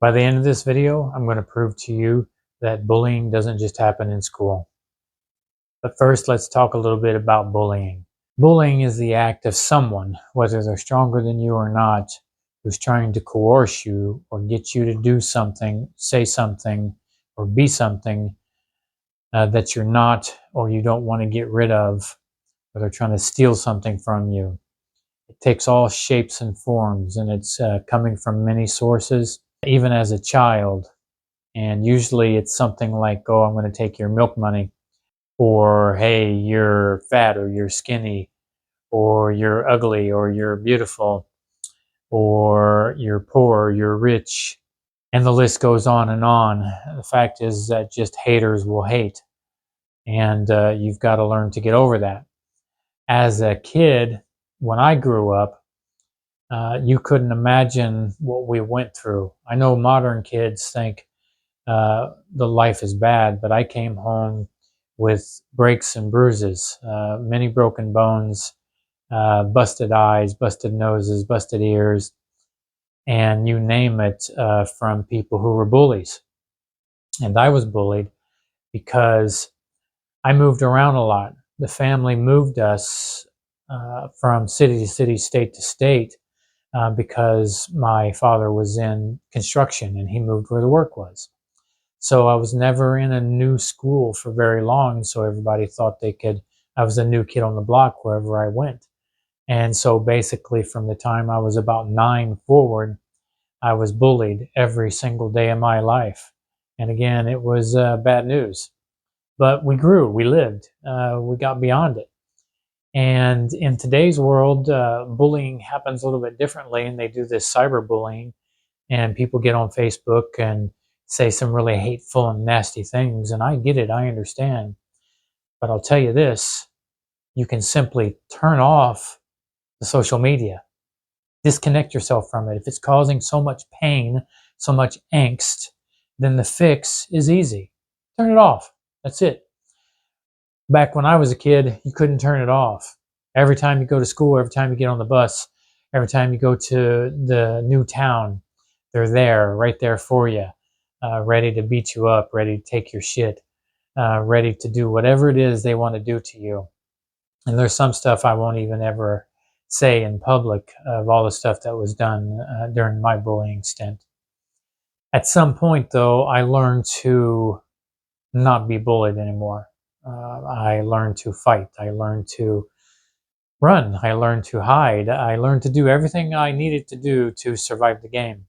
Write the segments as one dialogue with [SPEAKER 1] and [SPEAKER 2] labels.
[SPEAKER 1] By the end of this video, I'm going to prove to you that bullying doesn't just happen in school. But first, let's talk a little bit about bullying. Bullying is the act of someone, whether they're stronger than you or not, who's trying to coerce you or get you to do something, say something, or be something that you're not or you don't want to get rid of, or they're trying to steal something from you. It takes all shapes and forms, and it's coming from many sources, even as a child. And usually it's something like, oh, I'm going to take your milk money, or hey, you're fat, or you're skinny, or you're ugly, or you're beautiful, or you're poor, you're rich, and the list goes on and on. The fact is that just haters will hate, and you've got to learn to get over that. As a kid, when I grew up, you couldn't imagine what we went through. I know modern kids think the life is bad, but I came home with breaks and bruises, many broken bones, busted eyes, busted noses, busted ears, and you name it, from people who were bullies. And I was bullied because I moved around a lot. The family moved us from city to city, state to state, because my father was in construction and he moved where the work was. So I was never in a new school for very long, so everybody thought I was a new kid on the block wherever I went. And so basically from the time I was about 9 forward, I was bullied every single day of my life. And again, it was bad news. But we grew, we lived, we got beyond it. And in today's world, bullying happens a little bit differently, and they do this cyberbullying, and people get on Facebook and say some really hateful and nasty things. And I get it, I understand. But I'll tell you this, you can simply turn off the social media. Disconnect yourself from it. If it's causing so much pain, so much angst, then the fix is easy. Turn it off. That's it. Back when I was a kid, you couldn't turn it off. Every time you go to school, every time you get on the bus, every time you go to the new town, they're there, right there for you, ready to beat you up, ready to take your shit, ready to do whatever it is they want to do to you. And there's some stuff I won't even ever say in public of all the stuff that was done during my bullying stint. At some point, though, I learned to not be bullied anymore. I learned to fight. I learned to run. I learned to hide. I learned to do everything I needed to do to survive the game,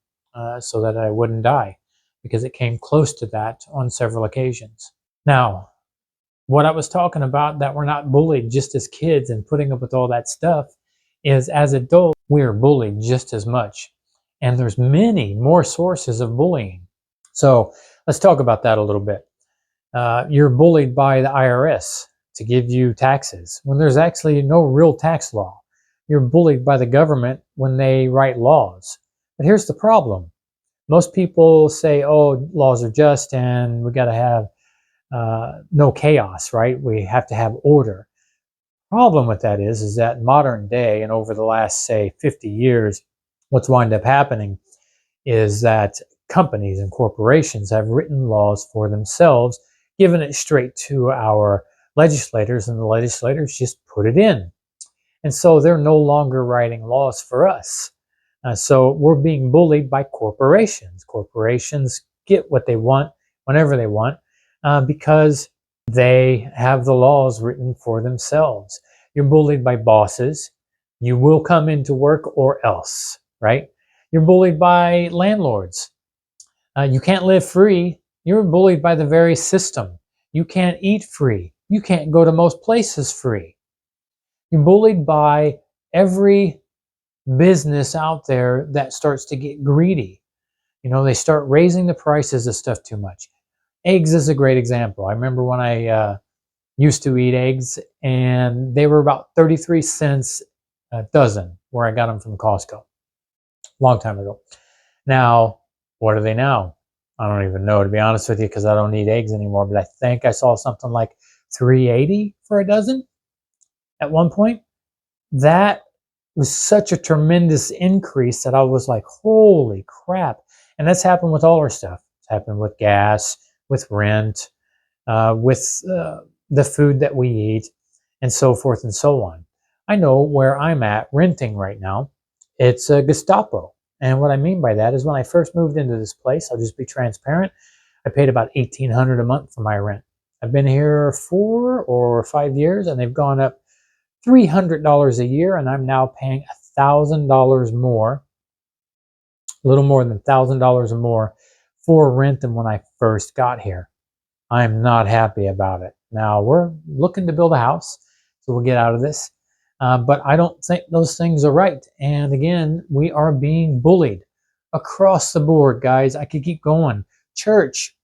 [SPEAKER 1] so that I wouldn't die, because it came close to that on several occasions. Now, what I was talking about, that we're not bullied just as kids and putting up with all that stuff, is as adults, we are bullied just as much. And there's many more sources of bullying. So let's talk about that a little bit. You're bullied by the IRS to give you taxes when there's actually no real tax law. You're bullied by the government when they write laws. But here's the problem. Most people say, oh, laws are just and we got to have no chaos, right? We have to have order. Problem with that is that modern day and over the last, say, 50 years, what's wound up happening is that companies and corporations have written laws for themselves, given it straight to our legislators, and the legislators just put it in. And so they're no longer writing laws for us. So we're being bullied by corporations. Corporations get what they want whenever they want, because they have the laws written for themselves. You're bullied by bosses. You will come into work or else, right? You're bullied by landlords. You can't live free. You're bullied by the very system. You can't eat free. You can't go to most places free. You're bullied by every business out there that starts to get greedy. You know, they start raising the prices of stuff too much. Eggs is a great example. I remember when I used to eat eggs, and they were about 33 cents a dozen, where I got them from Costco. Long time ago. Now, what are they now? I don't even know, to be honest with you, because I don't eat eggs anymore, but I think I saw something like $3.80 for a dozen at one point. That was such a tremendous increase that I was like, holy crap. And that's happened with all our stuff. It's happened with gas, with rent, with the food that we eat, and so forth and so on. I know where I'm at renting right now. It's a Gestapo. And what I mean by that is when I first moved into this place, I'll just be transparent, I paid about $1,800 a month for my rent. I've been here 4 or 5 years, and they've gone up $300 a year, and I'm now paying $1,000 more, a little more than $1,000 or more for rent than when I first got here. I'm not happy about it. Now, we're looking to build a house, so we'll get out of this. But I don't think those things are right. And again, we are being bullied across the board, guys. I could keep going. Church.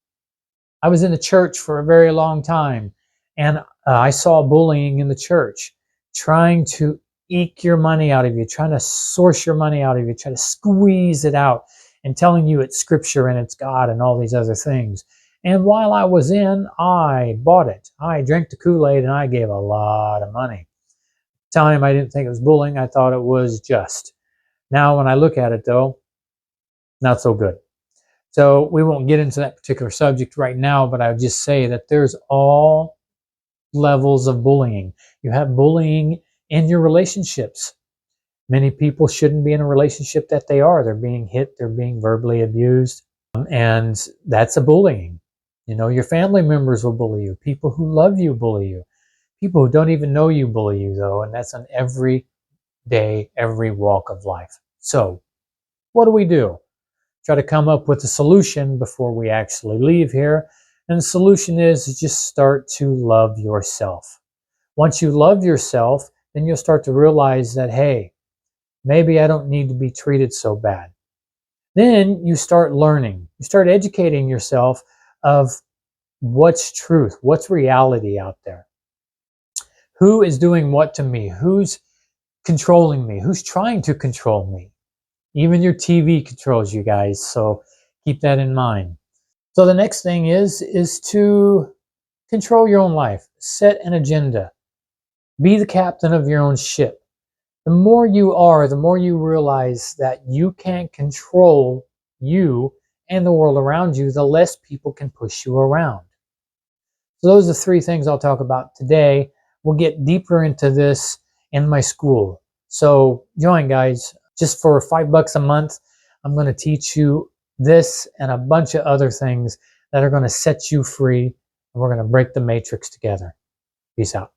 [SPEAKER 1] I was in the church for a very long time, and I saw bullying in the church, trying to eke your money out of you, trying to source your money out of you, trying to squeeze it out, and telling you it's scripture and it's God and all these other things. And while I was in, I bought it. I drank the Kool-Aid, and I gave a lot of money. At the time, I didn't think it was bullying. I thought it was just. Now, when I look at it, though, not so good. So we won't get into that particular subject right now, but I would just say that there's all levels of bullying. You have bullying in your relationships. Many people shouldn't be in a relationship that they are. They're being hit, they're being verbally abused, and that's a bullying. You know, your family members will bully you. People who love you bully you. People who don't even know you bully you, though, and that's on every day, every walk of life. So, what do? Try to come up with a solution before we actually leave here. And the solution is just start to love yourself. Once you love yourself, then you'll start to realize that, hey, maybe I don't need to be treated so bad. Then you start learning. You start educating yourself of what's truth, what's reality out there. Who is doing what to me? Who's controlling me? Who's trying to control me? Even your TV controls you guys, so keep that in mind. So the next thing is to control your own life. Set an agenda. Be the captain of your own ship. The more you are, the more you realize that you can't control you and the world around you, the less people can push you around. So those are 3 things I'll talk about today. We'll get deeper into this in my school. So join, guys. Just for $5 a month, I'm going to teach you this and a bunch of other things that are going to set you free, and we're going to break the matrix together. Peace out.